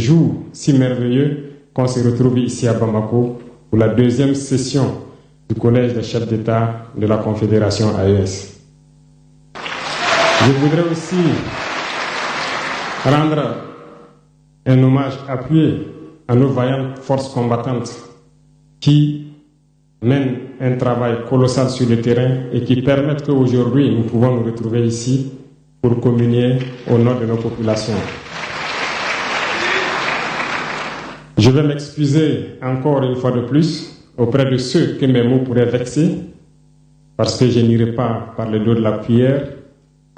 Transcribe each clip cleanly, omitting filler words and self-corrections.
jour si merveilleux qu'on se retrouve ici à Bamako pour la deuxième session du Collège des chefs d'État de la Confédération AES. Je voudrais aussi rendre un hommage appuyé à nos vaillantes forces combattantes qui mènent un travail colossal sur le terrain et qui permettent qu'aujourd'hui nous pouvons nous retrouver ici pour communier au nom de nos populations. Je vais m'excuser encore une fois de plus auprès de ceux que mes mots pourraient vexer, parce que je n'irai pas par le dos de la cuillère.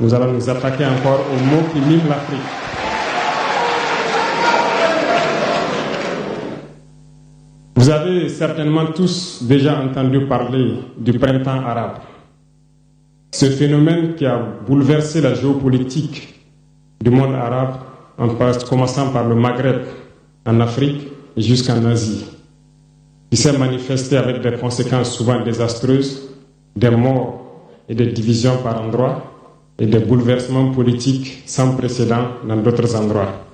Nous allons nous attaquer encore aux mots qui miment l'Afrique. Vous avez certainement tous déjà entendu parler du printemps arabe. Ce phénomène qui a bouleversé la géopolitique du monde arabe, en commençant par le Maghreb, en Afrique et jusqu'en Asie, qui s'est manifesté avec des conséquences souvent désastreuses, des morts et des divisions par endroits, et des bouleversements politiques sans précédent dans d'autres endroits.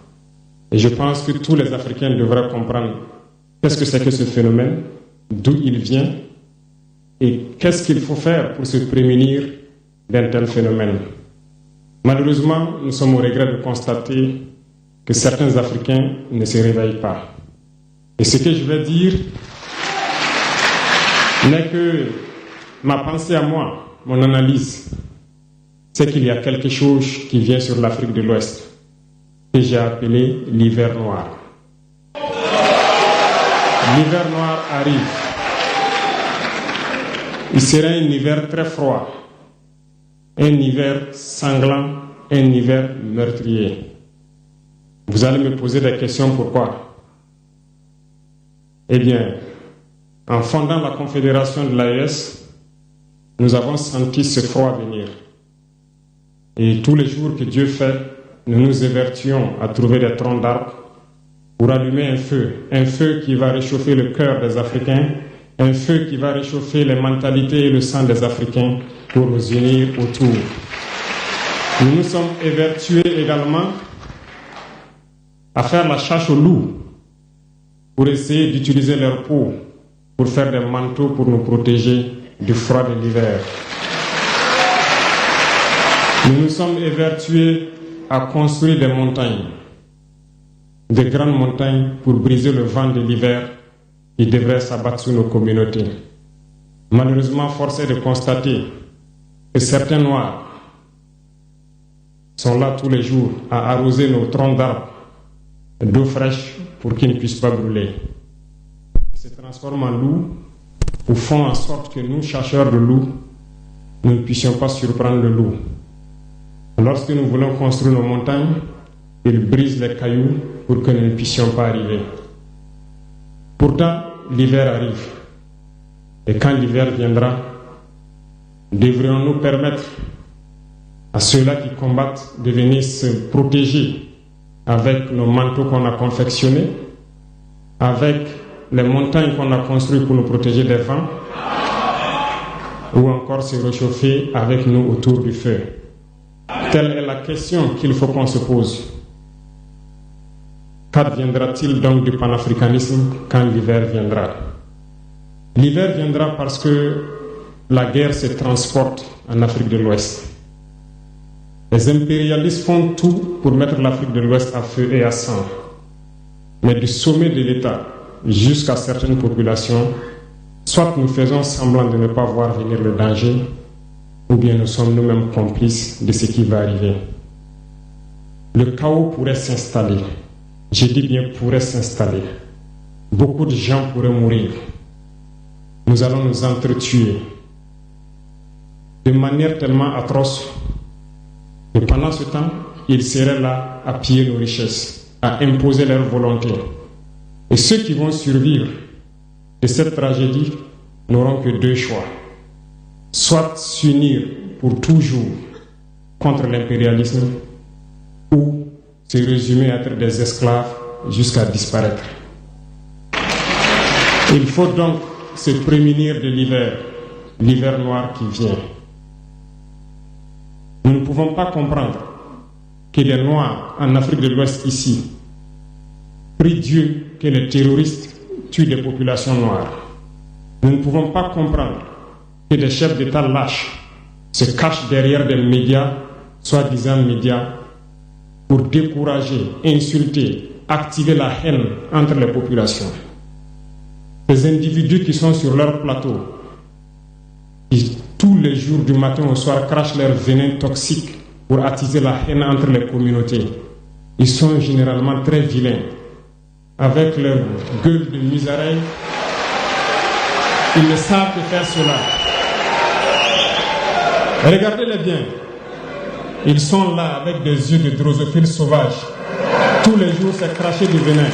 Et je pense que tous les Africains devraient comprendre qu'est-ce que c'est que ce phénomène, d'où il vient, et qu'est-ce qu'il faut faire pour se prémunir d'un tel phénomène. Malheureusement, nous sommes au regret de constater que certains Africains ne se réveillent pas. Et ce que je vais dire n'est que ma pensée à moi, mon analyse, c'est qu'il y a quelque chose qui vient sur l'Afrique de l'Ouest, que j'ai appelé l'hiver noir. L'hiver noir arrive. Il sera un hiver très froid, un hiver sanglant, un hiver meurtrier. Vous allez me poser des questions, pourquoi? Eh bien, en fondant la Confédération de l'AES, nous avons senti ce froid venir. Et tous les jours que Dieu fait, nous nous évertuons à trouver des troncs d'arbres pour allumer un feu qui va réchauffer le cœur des Africains, un feu qui va réchauffer les mentalités et le sang des Africains pour nous unir autour. Nous nous sommes évertués également à faire la chasse aux loups pour essayer d'utiliser leur peau pour faire des manteaux pour nous protéger du froid de l'hiver. Nous nous sommes évertués à construire des montagnes, de grandes montagnes pour briser le vent de l'hiver qui devrait s'abattre sur nos communautés. Malheureusement, force est de constater que certains Noirs sont là tous les jours à arroser nos troncs d'arbres d'eau fraîche pour qu'ils ne puissent pas brûler. Ils se transforment en loups ou font en sorte que nous, chasseurs de loups, nous ne puissions pas surprendre le loup. Lorsque nous voulons construire nos montagnes, ils brisent les cailloux pour que nous ne puissions pas arriver. Pourtant, l'hiver arrive. Et quand l'hiver viendra, devrions-nous permettre à ceux-là qui combattent de venir se protéger avec nos manteaux qu'on a confectionnés, avec les montagnes qu'on a construites pour nous protéger des vents, ou encore se réchauffer avec nous autour du feu. Telle est la question qu'il faut qu'on se pose. Qu'adviendra-t-il donc du panafricanisme quand l'hiver viendra? L'hiver viendra parce que la guerre se transporte en Afrique de l'Ouest. Les impérialistes font tout pour mettre l'Afrique de l'Ouest à feu et à sang. Mais du sommet de l'État jusqu'à certaines populations, soit nous faisons semblant de ne pas voir venir le danger, ou bien nous sommes nous-mêmes complices de ce qui va arriver. Le chaos pourrait s'installer. Je dis bien pourrait s'installer. Beaucoup de gens pourraient mourir. Nous allons nous entretuer de manière tellement atroce que pendant ce temps, ils seraient là à piller nos richesses, à imposer leur volonté. Et ceux qui vont survivre de cette tragédie n'auront que deux choix. Soit s'unir pour toujours contre l'impérialisme ou se résumer à être des esclaves jusqu'à disparaître. Il faut donc se prémunir de l'hiver noir qui vient. Nous ne pouvons pas comprendre que les Noirs en Afrique de l'Ouest ici Prie Dieu que les terroristes tuent des populations noires. Nous ne pouvons pas comprendre que des chefs d'État lâches se cachent derrière des médias, soi-disant médias, pour décourager, insulter, activer la haine entre les populations. Ces individus qui sont sur leur plateau, qui tous les jours du matin au soir crachent leur venin toxique pour attiser la haine entre les communautés, ils sont généralement très vilains. Avec leur gueule de musaraigne, ils ne savent que faire cela. Regardez-les bien. Ils sont là avec des yeux de drosophiles sauvages. Tous les jours, c'est cracher du venin.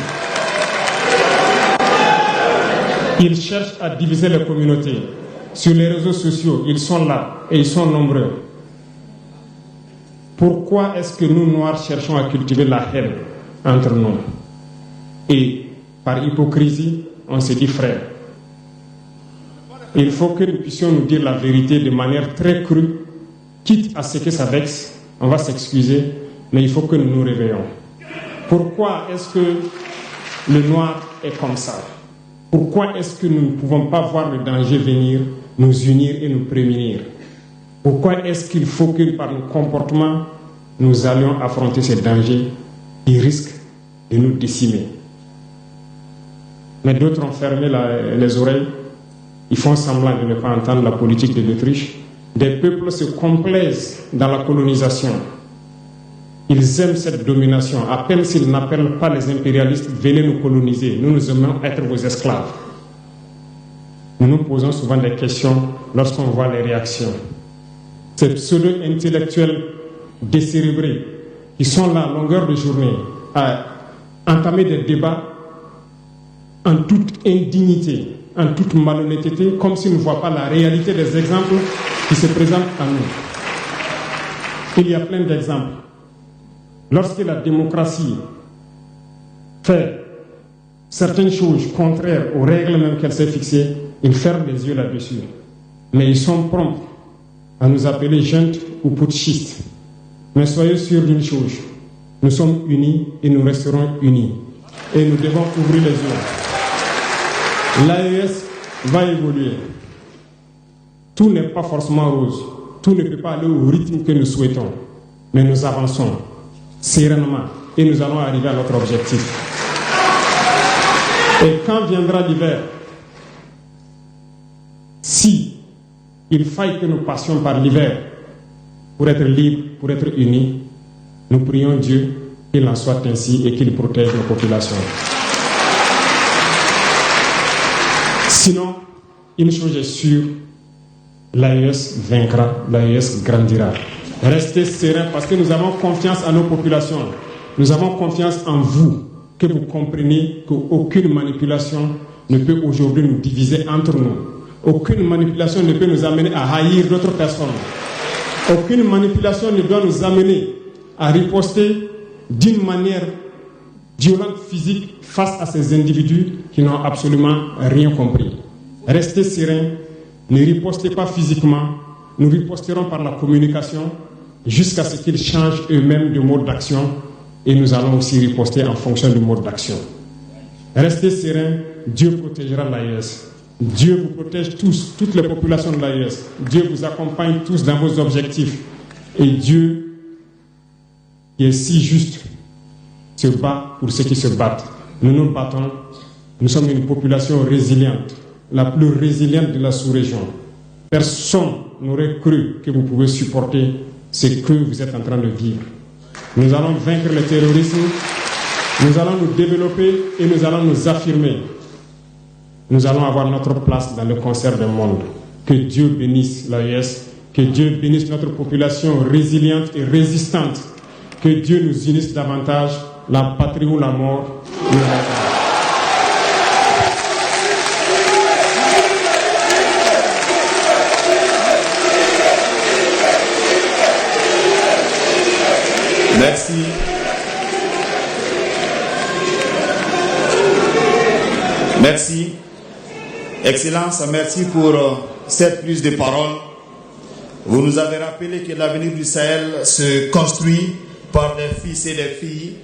Ils cherchent à diviser les communautés. Sur les réseaux sociaux, ils sont là et ils sont nombreux. Pourquoi est-ce que nous, Noirs, cherchons à cultiver la haine entre nous? Et par hypocrisie, on se dit frère. Il faut que nous puissions nous dire la vérité de manière très crue, quitte à ce que ça vexe, on va s'excuser, mais il faut que nous nous réveillons. Pourquoi est-ce que le noir est comme ça? Pourquoi est-ce que nous ne pouvons pas voir le danger venir, nous unir et nous prémunir? Pourquoi est-ce qu'il faut que par nos comportements, nous allions affronter ces dangers qui risquent de nous décimer? Mais d'autres ont fermé les oreilles. Ils font semblant de ne pas entendre la politique de l'Autriche. Des peuples se complaisent dans la colonisation. Ils aiment cette domination. À peine s'ils n'appellent pas les impérialistes, venez nous coloniser. Nous aimons être vos esclaves. Nous nous posons souvent des questions lorsqu'on voit les réactions. Ces pseudo-intellectuels décérébrés qui sont là à longueur de journée à entamer des débats en toute indignité, en toute malhonnêteté, comme s'ils ne voient pas la réalité des exemples qui se présentent à nous. Il y a plein d'exemples. Lorsque la démocratie fait certaines choses contraires aux règles même qu'elle s'est fixées, ils ferment les yeux là-dessus. Mais ils sont prompts à nous appeler juntes ou putschistes. Mais soyez sûrs d'une chose, nous sommes unis et nous resterons unis. Et nous devons ouvrir les yeux. L'AES va évoluer. Tout n'est pas forcément rose. Tout ne peut pas aller au rythme que nous souhaitons. Mais nous avançons sereinement et nous allons arriver à notre objectif. Et quand viendra l'hiver, si il faille que nous passions par l'hiver pour être libres, pour être unis, nous prions Dieu qu'il en soit ainsi et qu'il protège nos populations. Sinon, une chose est sûre, l'AES vaincra, l'AES grandira. Restez sereins parce que nous avons confiance en nos populations. Nous avons confiance en vous, que vous compreniez qu'aucune manipulation ne peut aujourd'hui nous diviser entre nous. Aucune manipulation ne peut nous amener à haïr d'autres personnes. Aucune manipulation ne doit nous amener à riposter d'une manière violente physique face à ces individus qui n'ont absolument rien compris. Restez sereins, ne ripostez pas physiquement, nous riposterons par la communication jusqu'à ce qu'ils changent eux-mêmes de mode d'action et nous allons aussi riposter en fonction du mode d'action. Restez sereins, Dieu protégera l'AES. Dieu vous protège tous, toutes les populations de l'AES. Dieu vous accompagne tous dans vos objectifs. Et Dieu, qui est si juste, se bat pour ceux qui se battent. Nous nous battons. Nous sommes une population résiliente, la plus résiliente de la sous-région. Personne n'aurait cru que vous pouvez supporter ce que vous êtes en train de vivre. Nous allons vaincre le terrorisme, nous allons nous développer et nous allons nous affirmer. Nous allons avoir notre place dans le concert du monde. Que Dieu bénisse l'AES, que Dieu bénisse notre population résiliente et résistante. Que Dieu nous unisse davantage, la patrie ou la mort. Merci. Merci. Excellence, merci pour cette prise de parole. Vous nous avez rappelé que l'avenir du Sahel se construit par des fils et des filles